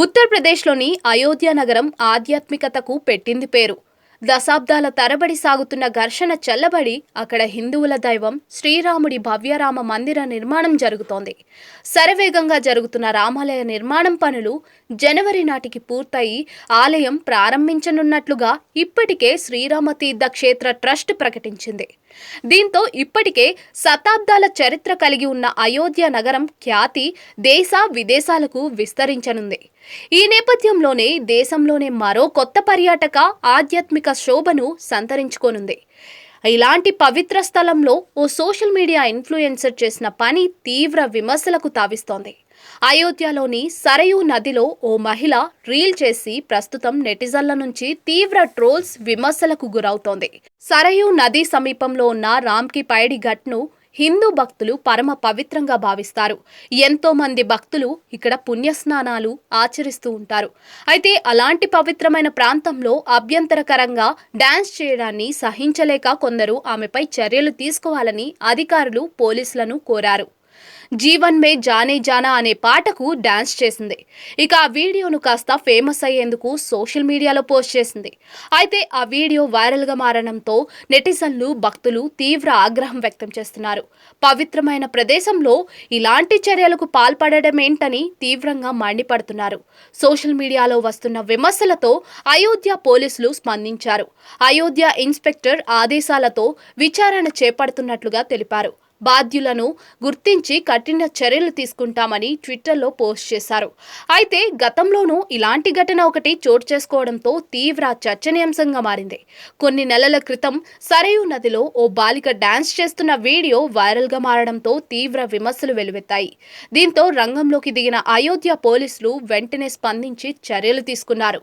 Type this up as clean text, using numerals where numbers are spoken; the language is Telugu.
ఉత్తరప్రదేశ్లోని అయోధ్య నగరం ఆధ్యాత్మికతకు పెట్టింది పేరు. దశాబ్దాల తరబడి సాగుతున్న ఘర్షణ చల్లబడి అక్కడ హిందువుల దైవం శ్రీరాముడి భవ్యరామ మందిర నిర్మాణం జరుగుతోంది. శరవేగంగా జరుగుతున్న రామాలయ నిర్మాణం పనులు జనవరి నాటికి పూర్తయి ఆలయం ప్రారంభించనున్నట్లుగా ఇప్పటికే శ్రీరామ తీర్థ క్షేత్ర ట్రస్ట్ ప్రకటించింది. దీంతో ఇప్పటికే శతాబ్దాల చరిత్ర కలిగి ఉన్న అయోధ్య నగరం ఖ్యాతి దేశ విదేశాలకు విస్తరించనుంది. ఈ నేపథ్యంలోనే దేశంలోనే మరో కొత్త పర్యాటక ఆధ్యాత్మిక శోభను సంతరించుకోనుంది. ఇలాంటి పవిత్ర స్థలంలో ఓ సోషల్ మీడియా ఇన్ఫ్లుయెన్సర్ చేసిన పని తీవ్ర విమర్శలకు తావిస్తోంది. అయోధ్యలోని సరయూ నదిలో ఓ మహిళ రీల్ చేసి ప్రస్తుతం నెటిజన్ల నుంచి తీవ్ర ట్రోల్స్ విమర్శలకు గురవుతోంది. సరయూ నది సమీపంలో ఉన్న రామ్కి పైడి ఘట్ను హిందూ భక్తులు పరమ పవిత్రంగా భావిస్తారు. ఎంతో మంది భక్తులు ఇక్కడ పుణ్యస్నానాలు ఆచరిస్తూ ఉంటారు. అయితే అలాంటి పవిత్రమైన ప్రాంతంలో అభ్యంతరకరంగా డాన్స్ చేయడాన్ని సహించలేక కొందరు ఆమెపై చర్యలు తీసుకోవాలని అధికారులు పోలీసులను కోరారు. జీవన్ మే జానే జానా అనే పాటకు డాన్స్ చేసింది. ఇక ఆ వీడియోను కాస్త ఫేమస్ అయ్యేందుకు సోషల్ మీడియాలో పోస్ట్ చేసింది. అయితే ఆ వీడియో వైరల్గా మారడంతో నెటిజన్లు భక్తులు తీవ్ర ఆగ్రహం వ్యక్తం చేస్తున్నారు. పవిత్రమైన ప్రదేశంలో ఇలాంటి చర్యలకు పాల్పడడమేంటని తీవ్రంగా మండిపడుతున్నారు. సోషల్ మీడియాలో వస్తున్న విమర్శలతో అయోధ్య పోలీసులు స్పందించారు. అయోధ్య ఇన్స్పెక్టర్ ఆదేశాలతో విచారణ చేపడుతున్నట్లుగా తెలిపారు. బాధ్యులను గుర్తించి కఠిన చర్యలు తీసుకుంటామని ట్విట్టర్లో పోస్ట్ చేశారు. అయితే గతంలోనూ ఇలాంటి ఘటన ఒకటి చోటు చేసుకోవడంతో తీవ్ర చర్చనీయాంశంగా మారింది. కొన్ని నెలల క్రితం సరయూ నదిలో ఓ బాలిక డాన్స్ చేస్తున్న వీడియో వైరల్గా మారడంతో తీవ్ర విమర్శలు వెల్లువెత్తాయి. దీంతో రంగంలోకి దిగిన అయోధ్య పోలీసులు వెంటనే స్పందించి చర్యలు తీసుకున్నారు.